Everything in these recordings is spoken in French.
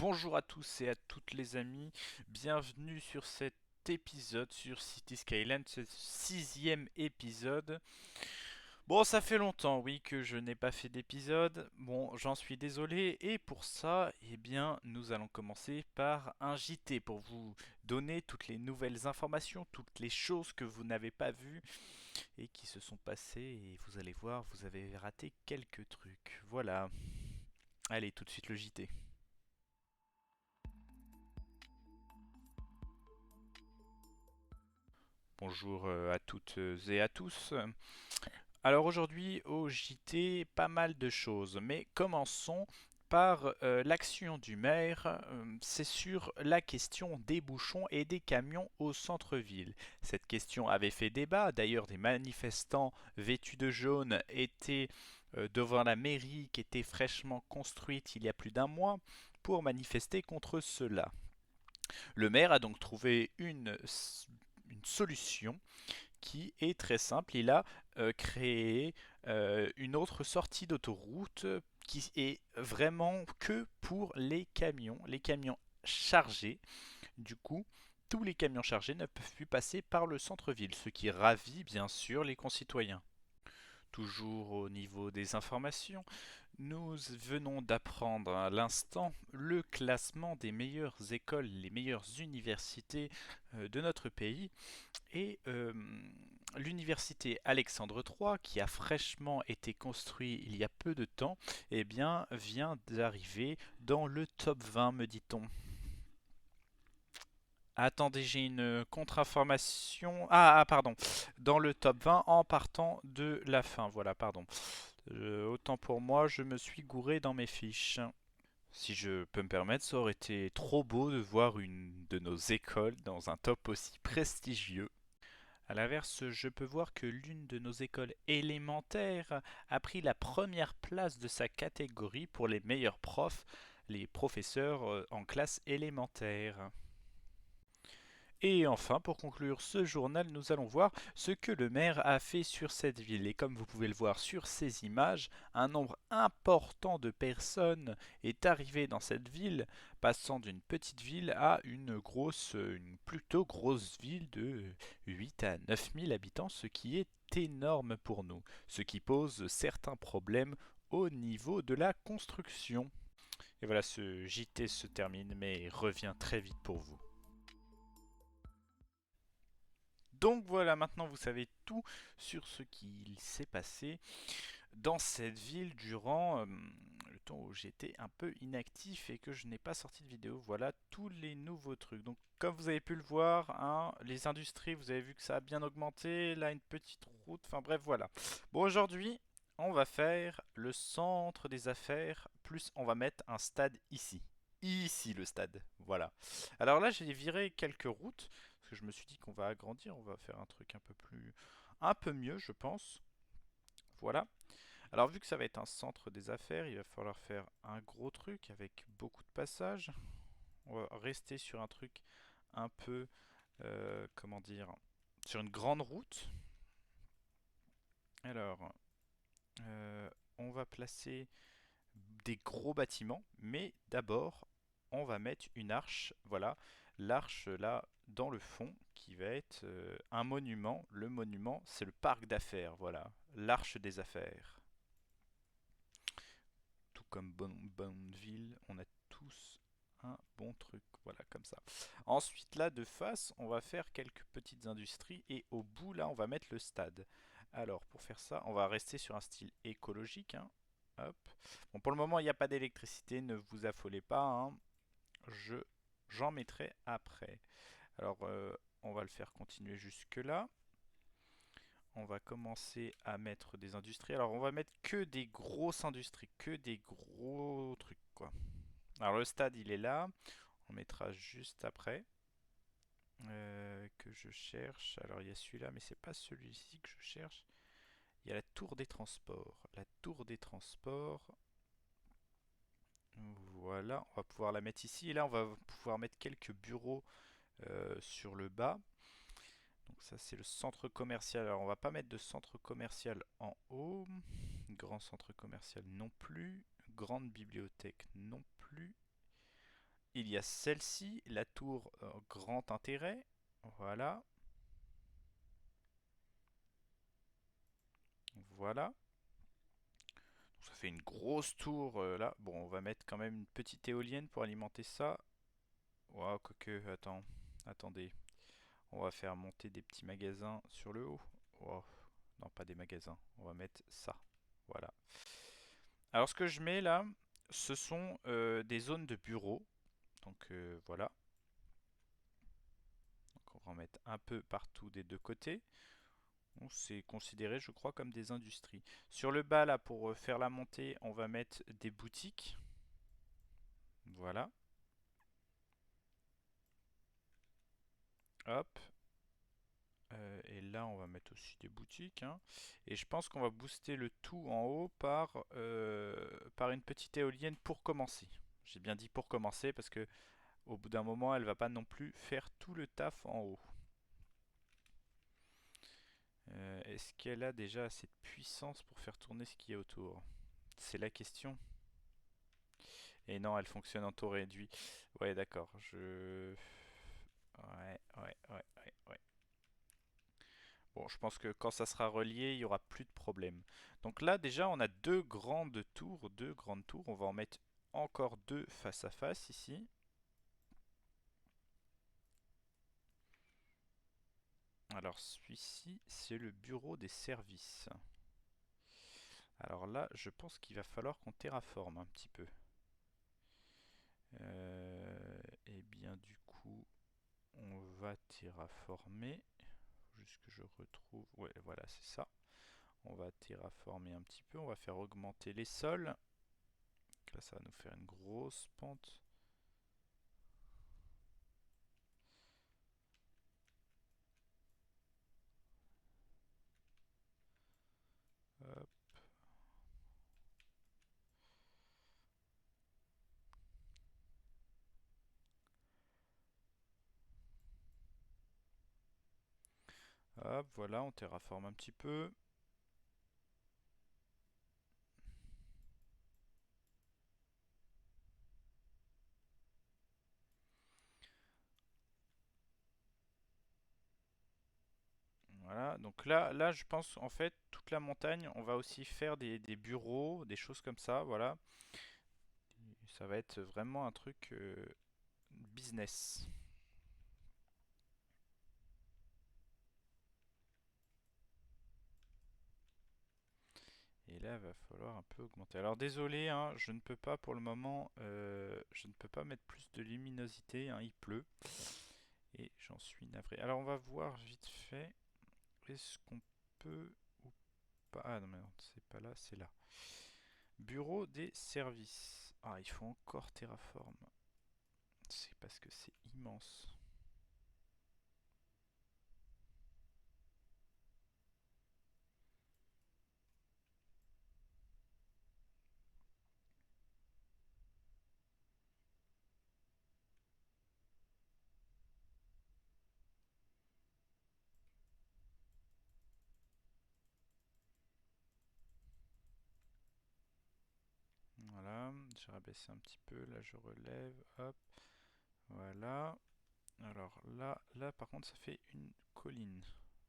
Bonjour à tous et à toutes les amis, bienvenue sur cet épisode sur City Skyline, ce sixième épisode. Bon, ça fait longtemps, oui, que je n'ai pas fait d'épisode. Bon, j'en suis désolé. Et pour ça, eh bien, nous allons commencer par un JT pour vous donner toutes les nouvelles informations, toutes les choses que vous n'avez pas vues et qui se sont passées. Et vous allez voir, vous avez raté quelques trucs. Voilà. Allez, tout de suite le JT. Bonjour à toutes et à tous. Alors aujourd'hui au JT, pas mal de choses, mais commençons par l'action du maire. C'est sur la question des bouchons et des camions au centre-ville. Cette question avait fait débat, d'ailleurs des manifestants vêtus de jaune étaient devant la mairie qui était fraîchement construite il y a plus d'un mois pour manifester contre cela. Le maire a donc trouvé une solution qui est très simple. Il a créé une autre sortie d'autoroute qui est vraiment que pour les camions chargés. Du coup, tous les camions chargés ne peuvent plus passer par le centre-ville, ce qui ravit bien sûr les concitoyens. Toujours au niveau des informations, nous venons d'apprendre à l'instant le classement des meilleures écoles, les meilleures universités de notre pays. Et l'université Alexandre III, qui a fraîchement été construite il y a peu de temps, eh bien, vient d'arriver dans le top 20, me dit-on. Attendez, j'ai une contre-information. Pardon. Dans le top 20 en partant de la fin. Voilà, pardon. Autant pour moi, je me suis gouré dans mes fiches. Si je peux me permettre, ça aurait été trop beau de voir une de nos écoles dans un top aussi prestigieux. À l'inverse, je peux voir que l'une de nos écoles élémentaires a pris la première place de sa catégorie pour les meilleurs profs, les professeurs en classe élémentaire. Et enfin, pour conclure ce journal, nous allons voir ce que le maire a fait sur cette ville. Et comme vous pouvez le voir sur ces images, un nombre important de personnes est arrivé dans cette ville, passant d'une petite ville à une plutôt grosse ville de 8 à 9 000 habitants, ce qui est énorme pour nous, ce qui pose certains problèmes au niveau de la construction. Et voilà, ce JT se termine, mais revient très vite pour vous. Donc voilà, maintenant vous savez tout sur ce qu'il s'est passé dans cette ville durant le temps où j'étais un peu inactif et que je n'ai pas sorti de vidéo. Voilà tous les nouveaux trucs. Donc comme vous avez pu le voir, hein, les industries, vous avez vu que ça a bien augmenté. Là, une petite route. Enfin bref, voilà. Bon, aujourd'hui, on va faire le centre des affaires, plus on va mettre un stade ici. Ici le stade, voilà. Alors là j'ai viré quelques routes, parce que je me suis dit qu'on va agrandir, on va faire un truc un peu mieux je pense. Voilà. Alors vu que ça va être un centre des affaires, il va falloir faire un gros truc avec beaucoup de passages. On va rester sur un truc un peu, comment dire, sur une grande route. Alors, on va placer des gros bâtiments, mais d'abord, on va mettre une arche, voilà, l'arche là dans le fond qui va être un monument. Le monument, c'est le parc d'affaires, voilà, l'arche des affaires. Tout comme Bonneville, on a tous un bon truc, voilà, comme ça. Ensuite, là, de face, on va faire quelques petites industries et au bout, là, on va mettre le stade. Alors, pour faire ça, on va rester sur un style écologique, hein. Hop. Bon, pour le moment, il n'y a pas d'électricité, ne vous affolez pas, hein. J'en mettrai après. Alors, on va le faire continuer jusque là. On va commencer à mettre des industries. Alors, on va mettre que des grosses industries, que des gros trucs, quoi. Alors, le stade, il est là. On mettra juste après. Que je cherche. Alors, il y a celui-là, mais c'est pas celui-ci que je cherche. Il y a la tour des transports. La tour des transports. Voilà, on va pouvoir la mettre ici. Et là, on va pouvoir mettre quelques bureaux sur le bas. Donc ça, c'est le centre commercial. Alors, on va pas mettre de centre commercial en haut. Grand centre commercial non plus. Grande bibliothèque non plus. il y a celle-ci, la tour grand intérêt. Voilà, voilà. Ça fait une grosse tour là. Bon, on va mettre quand même une petite éolienne pour alimenter ça. Waouh, quoique, attends, attendez. On va faire monter des petits magasins sur le haut. Wow. Non, pas des magasins. On va mettre ça. Voilà. Alors, ce que je mets là, ce sont des zones de bureaux. Donc, voilà. Donc, on va en mettre un peu partout des deux côtés. Bon, c'est considéré, je crois, comme des industries. Sur le bas, là, pour faire la montée, on va mettre des boutiques. Voilà. Hop. Et là, on va mettre aussi des boutiques, hein. Et je pense qu'on va booster le tout en haut par une petite éolienne pour commencer. J'ai bien dit pour commencer parce que au bout d'un moment, elle va pas non plus faire tout le taf en haut. Est-ce qu'elle a déjà assez de puissance pour faire tourner ce qui est autour? C'est la question. Et non, elle fonctionne en taux réduit. Ouais, d'accord. Ouais. Bon, je pense que quand ça sera relié, il y aura plus de problème. Donc là, déjà, on a deux grandes tours, deux grandes tours. On va en mettre encore deux face à face ici. Alors celui-ci, c'est le bureau des services. Alors là, je pense qu'il va falloir qu'on terraforme un petit peu. Et bien du coup, on va terraformer. Juste que je retrouve. Ouais, voilà, c'est ça. On va terraformer un petit peu. On va faire augmenter les sols. Là, ça va nous faire une grosse pente. Hop. Hop, voilà, on terraforme un petit peu. Voilà, donc là, je pense en fait toute la montagne, on va aussi faire des bureaux, des choses comme ça, voilà. Ça va être vraiment un truc business. Et là, il va falloir un peu augmenter. Alors désolé, hein, je ne peux pas pour le moment, je ne peux pas mettre plus de luminosité, hein, il pleut. Et j'en suis navré. Alors on va voir vite fait, est-ce qu'on peut ou pas. Ah non, mais non, c'est pas là, c'est là. Bureau des services. Ah, il faut encore Terraform. C'est parce que c'est immense. Voilà, j'ai rabaissé un petit peu, là je relève, hop, voilà. Alors là par contre ça fait une colline.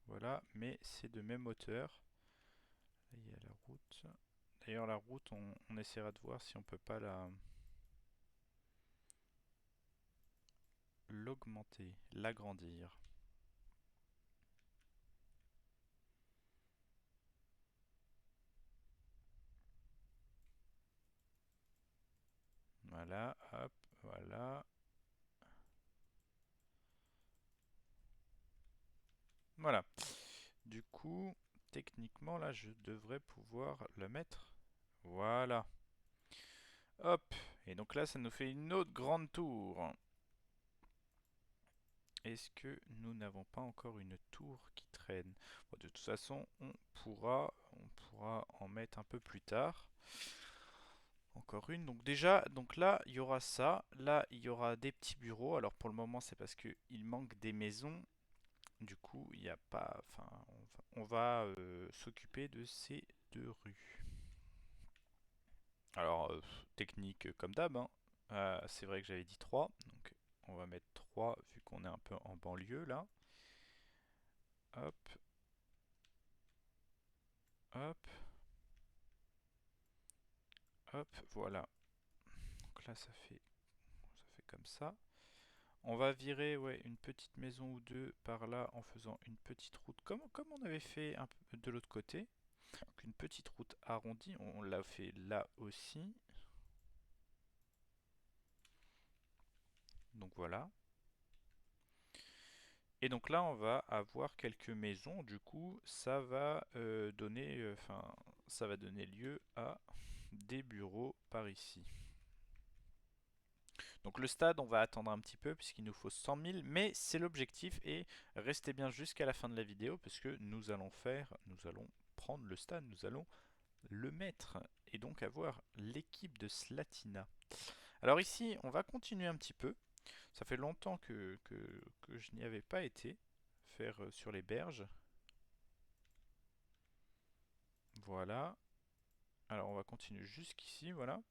Voilà, mais c'est de même hauteur. Là il y a la route. D'ailleurs la route on essaiera de voir si on peut pas l'augmenter, l'agrandir. Voilà, hop, voilà. Voilà. Du coup, techniquement là je devrais pouvoir le mettre. Voilà. Hop. Et donc là ça nous fait une autre grande tour. Est-ce que nous n'avons pas encore une tour qui traîne? Bon, de toute façon, on pourra en mettre un peu plus tard. Encore une. Donc déjà, donc là, il y aura ça. Là, il y aura des petits bureaux. Alors pour le moment, c'est parce qu'il manque des maisons. Du coup, il n'y a pas. Enfin, on va s'occuper de ces deux rues. Alors, technique comme d'hab, hein. C'est vrai que j'avais dit 3, donc on va mettre 3 vu qu'on est un peu en banlieue là. Hop, hop, hop, voilà. Donc là ça fait comme ça. On va virer ouais, une petite maison ou deux par là en faisant une petite route comme on avait fait un peu de l'autre côté. Donc une petite route arrondie, on l'a fait là aussi. Donc voilà. Et donc là, on va avoir quelques maisons. Du coup, ça va donner lieu à des bureaux par ici. Donc le stade, on va attendre un petit peu puisqu'il nous faut 100 000, mais c'est l'objectif et restez bien jusqu'à la fin de la vidéo parce que nous allons prendre le stade, nous allons le mettre et donc avoir l'équipe de Slatina. Alors ici, on va continuer un petit peu. Ça fait longtemps que je n'y avais pas été faire sur les berges. Voilà. Alors on va continuer jusqu'ici, voilà.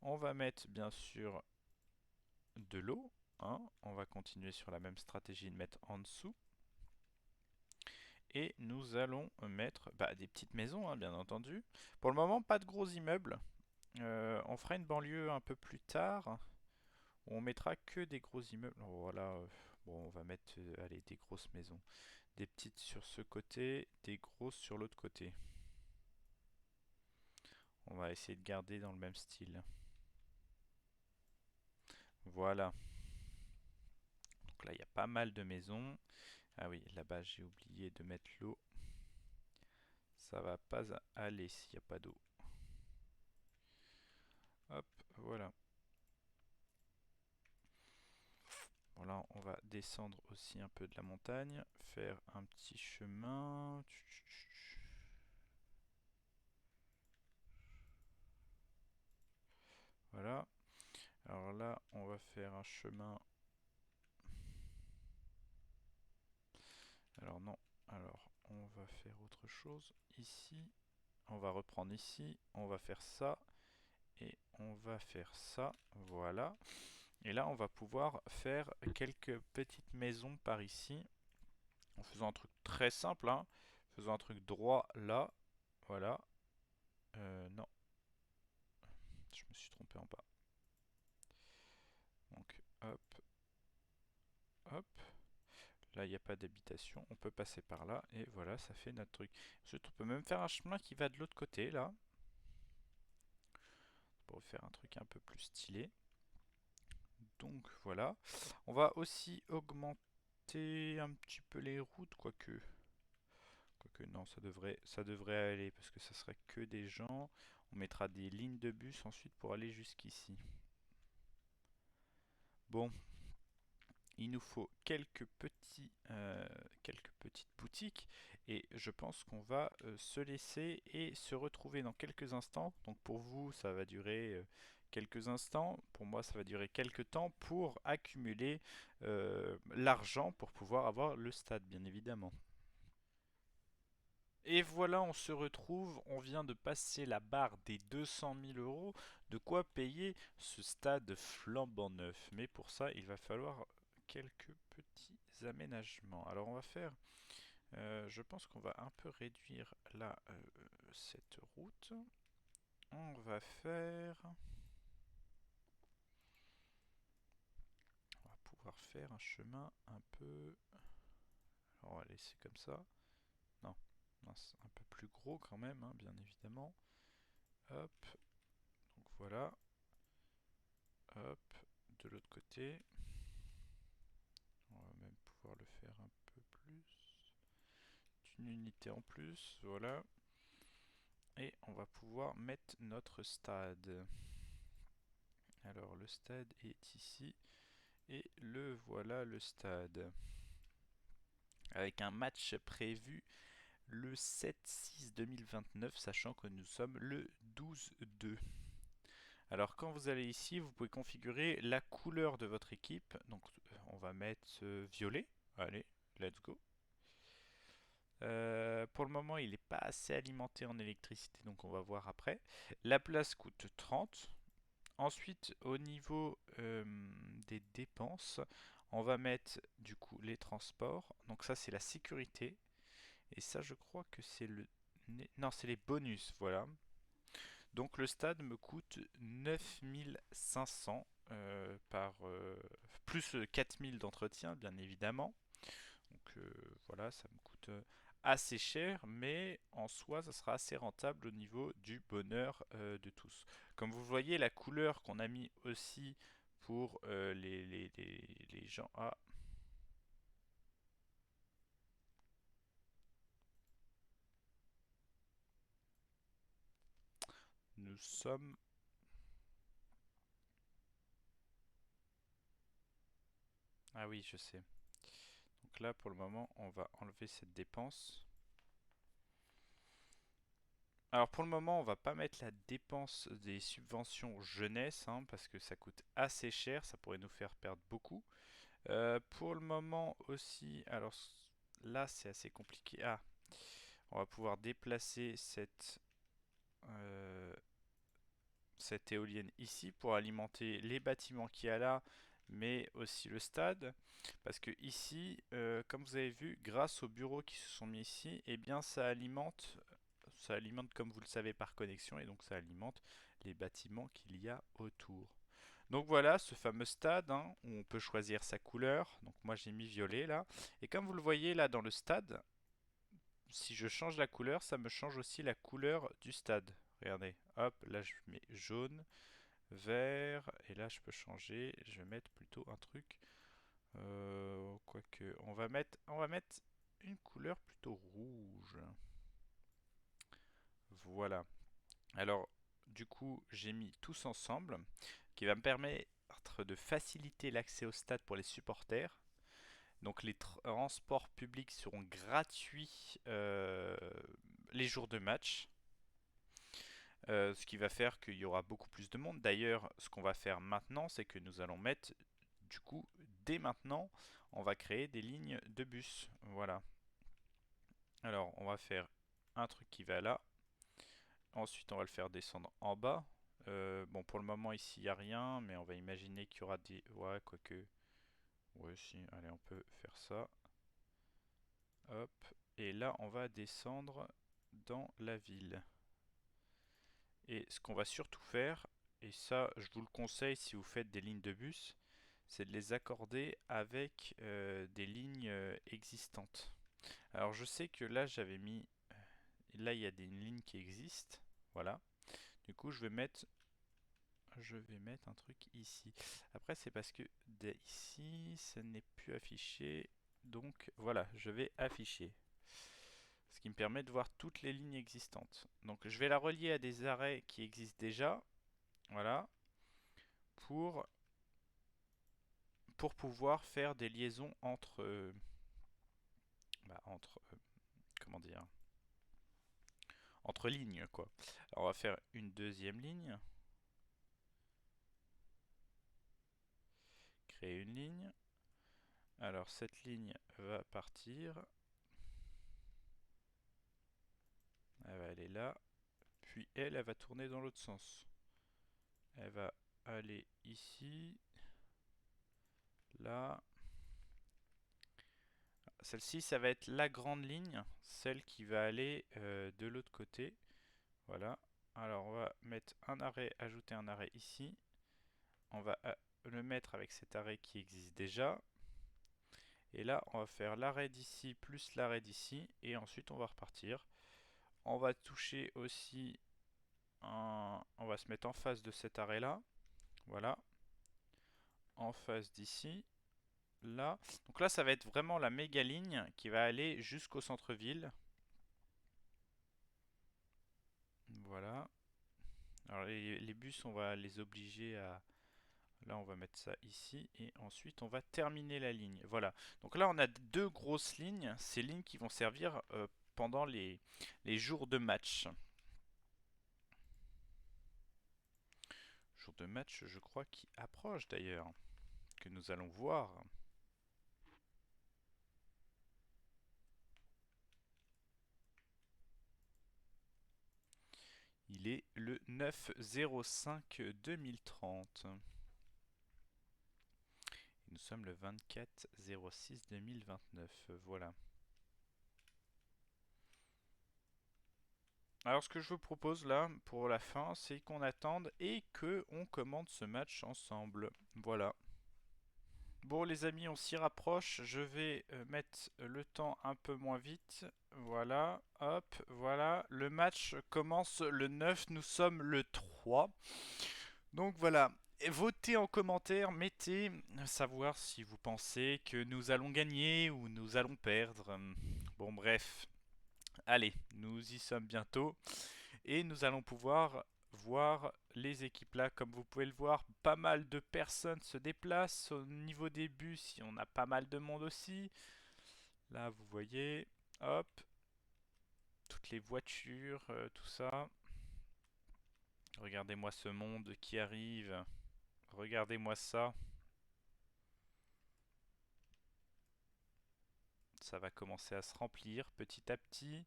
On va mettre bien sûr de l'eau, hein. On va continuer sur la même stratégie de mettre en dessous. Et nous allons mettre des petites maisons, hein, bien entendu. Pour le moment, pas de gros immeubles. On fera une banlieue un peu plus tard, où on mettra que des gros immeubles. Voilà, bon, on va mettre allez, des grosses maisons. Des petites sur ce côté, des grosses sur l'autre côté. On va essayer de garder dans le même style. Voilà. Donc là, il y a pas mal de maisons. Ah oui, là-bas, j'ai oublié de mettre l'eau. Ça va pas aller s'il n'y a pas d'eau. Hop, voilà. Voilà, on va descendre aussi un peu de la montagne, faire un petit chemin. Voilà. Alors là, on va faire un chemin. Alors non. Alors, on va faire autre chose ici. On va reprendre ici. On va faire ça. Et on va faire ça. Voilà. Et là, on va pouvoir faire quelques petites maisons par ici. En faisant un truc très simple, hein. Faisant un truc droit là. Voilà. Non. Je me suis trompé en bas. Donc, hop, hop. Là, il n'y a pas d'habitation. On peut passer par là. Et voilà, ça fait notre truc. Ensuite, on peut même faire un chemin qui va de l'autre côté, là. Pour faire un truc un peu plus stylé. Donc, voilà. On va aussi augmenter un petit peu les routes, quoique... Quoique non, ça devrait aller, parce que ça serait que des gens. On mettra des lignes de bus ensuite pour aller jusqu'ici. Bon, il nous faut quelques petites boutiques et je pense qu'on va se laisser et se retrouver dans quelques instants. Donc pour vous, ça va durer quelques instants. Pour moi, ça va durer quelques temps pour accumuler l'argent pour pouvoir avoir le stade, bien évidemment. Et voilà, on se retrouve, on vient de passer la barre des 200 000 euros, de quoi payer ce stade flambant neuf. Mais pour ça, il va falloir quelques petits aménagements. Alors on va faire, je pense qu'on va un peu réduire là, cette route. On va faire, on va pouvoir faire un chemin un peu, alors on va laisser comme ça. Non, non, c'est un peu plus gros quand même, hein, bien évidemment. Hop, donc voilà. Hop, de l'autre côté. On va même pouvoir le faire un peu plus. Une unité en plus, voilà. Et on va pouvoir mettre notre stade. Alors le stade est ici. Et le voilà le stade. Avec un match prévu le 7-6-2029, sachant que nous sommes le 12-2. Alors quand vous allez ici, vous pouvez configurer la couleur de votre équipe. Donc on va mettre violet. Allez, let's go. Pour le moment, il n'est pas assez alimenté en électricité, donc on va voir après. La place coûte 30. Ensuite, au niveau des dépenses, on va mettre du coup les transports. Donc ça, c'est la sécurité. Et ça, je crois que c'est le... Non, c'est les bonus, voilà. Donc le stade me coûte 9500 plus 4000 d'entretien, bien évidemment. Donc voilà, ça me coûte assez cher, mais en soi, ça sera assez rentable au niveau du bonheur de tous. Comme vous voyez, la couleur qu'on a mis aussi pour les gens... Ah, nous sommes... Ah oui, je sais. Donc là, pour le moment, on va enlever cette dépense. Alors pour le moment, on va pas mettre la dépense des subventions jeunesse, hein, parce que ça coûte assez cher, ça pourrait nous faire perdre beaucoup. Pour le moment aussi, alors là c'est assez compliqué. Ah, on va pouvoir déplacer euh, cette éolienne ici pour alimenter les bâtiments qu'il y a là, mais aussi le stade. Parce que ici, comme vous avez vu, grâce aux bureaux qui se sont mis ici, eh bien ça alimente comme vous le savez par connexion, et donc ça alimente les bâtiments qu'il y a autour. Donc voilà ce fameux stade, hein, où on peut choisir sa couleur. Donc moi j'ai mis violet là. Et comme vous le voyez là dans le stade, si je change la couleur, ça me change aussi la couleur du stade. Regardez, hop, là je mets jaune, vert, et là je peux changer. Je vais mettre plutôt un truc. Quoique, on va mettre une couleur plutôt rouge. Voilà. Alors, du coup, j'ai mis tous ensemble, qui va me permettre de faciliter l'accès au stade pour les supporters. Donc, les transports publics seront gratuits les jours de match. Ce qui va faire qu'il y aura beaucoup plus de monde. D'ailleurs, ce qu'on va faire maintenant, c'est que nous allons mettre, du coup, dès maintenant, on va créer des lignes de bus. Voilà. Alors, on va faire un truc qui va là. Ensuite, on va le faire descendre en bas. Bon, pour le moment, ici, il n'y a rien, mais on va imaginer qu'il y aura des... Ouais, quoique... Ouais, si, allez, on peut faire ça. Hop. Et là, on va descendre dans la ville. Et ce qu'on va surtout faire, et ça, je vous le conseille si vous faites des lignes de bus, c'est de les accorder avec des lignes existantes. Alors, je sais que là, j'avais mis... Là, il y a des lignes qui existent. Voilà. Du coup, je vais mettre un truc ici. Après, c'est parce que ici, ça n'est plus affiché. Donc voilà, je vais afficher. Ce qui me permet de voir toutes les lignes existantes. Donc je vais la relier à des arrêts qui existent déjà. Voilà. Pour, pour pouvoir faire des liaisons entre comment dire, entre lignes quoi. Alors on va faire une deuxième ligne. Créer une ligne. Alors cette ligne va partir. Elle va aller là. Puis elle va tourner dans l'autre sens. Elle va aller ici. Là. Celle-ci, ça va être la grande ligne. Celle qui va aller de l'autre côté. Voilà. Alors on va mettre un arrêt, ajouter un arrêt ici. On va le mettre avec cet arrêt qui existe déjà. Et là, on va faire l'arrêt d'ici plus l'arrêt d'ici. Et ensuite, on va repartir. On va toucher aussi on va se mettre en face de cet arrêt-là. Voilà. En face d'ici. Là. Donc là, ça va être vraiment la méga ligne qui va aller jusqu'au centre-ville. Voilà. Alors les bus, on va les obliger à... Là, on va mettre ça ici et ensuite on va terminer la ligne. Voilà. Donc là, on a deux grosses lignes. Ces lignes qui vont servir pendant les jours de match. Jour de match, je crois, qui approche d'ailleurs. Que nous allons voir. Il est le 9/05/2030. Nous sommes le 24/06/2029. Voilà. Alors ce que je vous propose là pour la fin, c'est qu'on attende et que on commande ce match ensemble. Voilà. Bon les amis, on s'y rapproche. Je vais mettre le temps un peu moins vite. Voilà, hop, voilà. Le match commence le 9, nous sommes le 3. Donc voilà. Et votez en commentaire, mettez savoir si vous pensez que nous allons gagner ou nous allons perdre. Bon bref. Allez, nous y sommes bientôt. Et nous allons pouvoir voir les équipes là. Comme vous pouvez le voir, pas mal de personnes se déplacent. Au niveau des bus, on a pas mal de monde aussi. Là, vous voyez, hop, toutes les voitures, tout ça. Regardez-moi ce monde qui arrive. Regardez-moi ça. Ça va commencer à se remplir petit à petit.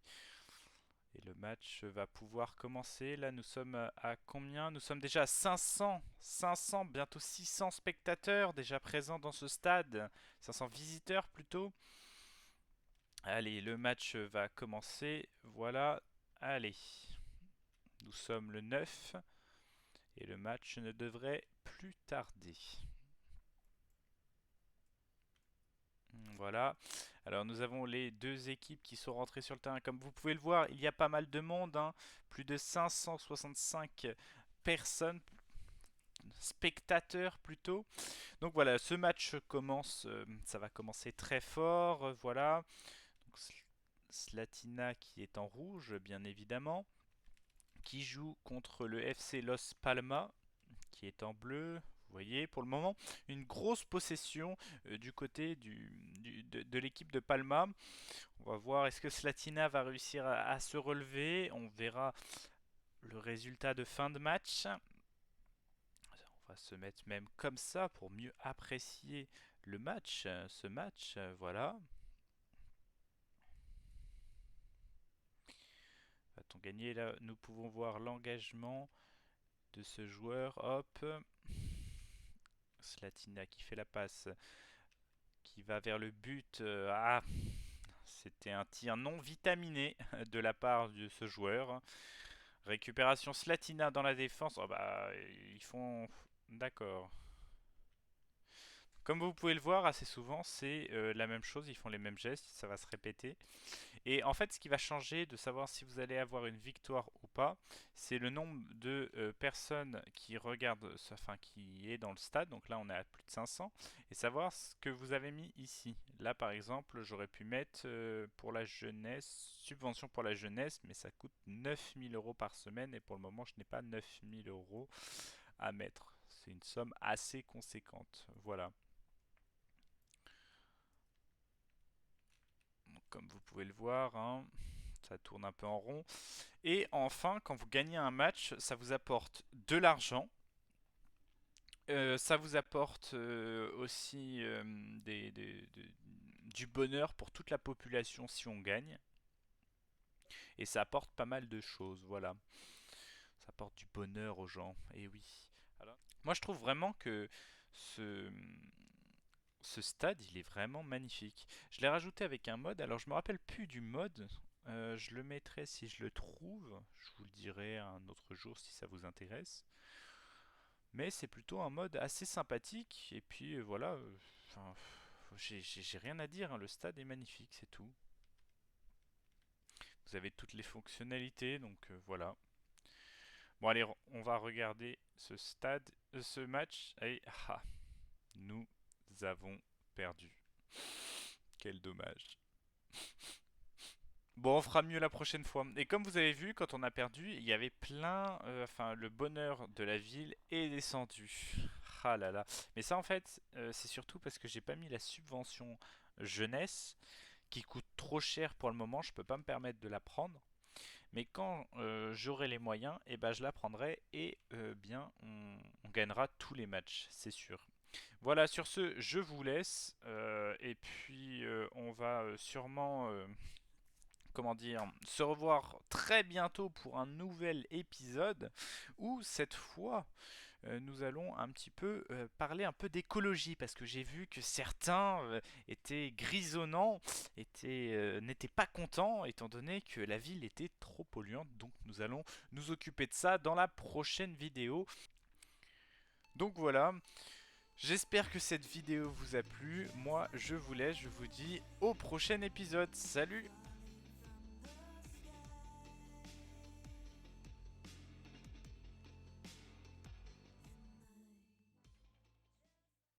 Et le match va pouvoir commencer. Là, nous sommes à combien? Nous sommes déjà à 500, bientôt 600 spectateurs déjà présents dans ce stade. 500 visiteurs plutôt. Allez, le match va commencer. Voilà. Allez. Nous sommes le 9. Et le match ne devrait plus tarder. Voilà. Alors nous avons les deux équipes qui sont rentrées sur le terrain. Comme vous pouvez le voir, il y a pas mal de monde, hein. Plus de 565 personnes, spectateurs plutôt. Donc voilà, ce match commence, ça va commencer très fort. Voilà. Donc, Slatina qui est en rouge, bien évidemment, qui joue contre le FC Los Palmas, qui est en bleu. Vous voyez, pour le moment, une grosse possession du côté de l'équipe de Palma. On va voir, est-ce que Slatina va réussir à se relever? On verra le résultat de fin de match. On va se mettre même comme ça pour mieux apprécier le match, ce match, voilà. Va-t-on gagner là? Nous pouvons voir l'engagement de ce joueur. Hop. Slatina qui fait la passe, qui va vers le but. C'était un tir non vitaminé de la part de ce joueur. Récupération Slatina dans la défense. Oh bah, ils font... D'accord. Comme vous pouvez le voir assez souvent, c'est la même chose, ils font les mêmes gestes, ça va se répéter. Et en fait, ce qui va changer de savoir si vous allez avoir une victoire ou pas, c'est le nombre de personnes qui regardent, enfin qui est dans le stade. Donc là, on est à plus de 500. Et savoir ce que vous avez mis ici. Là, par exemple, j'aurais pu mettre pour la jeunesse, subvention pour la jeunesse, mais ça coûte 9000 € par semaine. Et pour le moment, je n'ai pas 9000 € à mettre. C'est une somme assez conséquente. Voilà. Donc, comme vous pouvez le voir, hein, ça tourne un peu en rond. Et enfin, quand vous gagnez un match, ça vous apporte de l'argent. Ça vous apporte aussi du bonheur pour toute la population si on gagne. Et ça apporte pas mal de choses, voilà. Ça apporte du bonheur aux gens, et oui. Alors, moi je trouve vraiment que ce, ce stade, il est vraiment magnifique. Je l'ai rajouté avec un mode, alors je me rappelle plus du mode. Je le mettrai si je le trouve. Je vous le dirai un autre jour si ça vous intéresse. Mais c'est plutôt un mode assez sympathique. Et puis voilà, enfin, j'ai rien à dire, hein. Le stade est magnifique, c'est tout. Vous avez toutes les fonctionnalités, donc voilà. Bon allez, on va regarder ce stade, ce match. Et nous avons perdu. Quel dommage. Bon, on fera mieux la prochaine fois. Et comme vous avez vu, quand on a perdu, il y avait plein... enfin, le bonheur de la ville est descendu. Ah là là. Mais ça, en fait, c'est surtout parce que j'ai pas mis la subvention jeunesse, qui coûte trop cher pour le moment. Je peux pas me permettre de la prendre. Mais quand j'aurai les moyens, eh ben, je la prendrai et bien, on gagnera tous les matchs, c'est sûr. Voilà, sur ce, je vous laisse. Et puis, on va sûrement comment dire, se revoir très bientôt pour un nouvel épisode où cette fois nous allons un petit peu parler un peu d'écologie parce que j'ai vu que certains étaient grisonnants, n'étaient pas contents étant donné que la ville était trop polluante. Donc nous allons nous occuper de ça dans la prochaine vidéo. Donc voilà, j'espère que cette vidéo vous a plu. Moi je vous laisse, je vous dis au prochain épisode. Salut!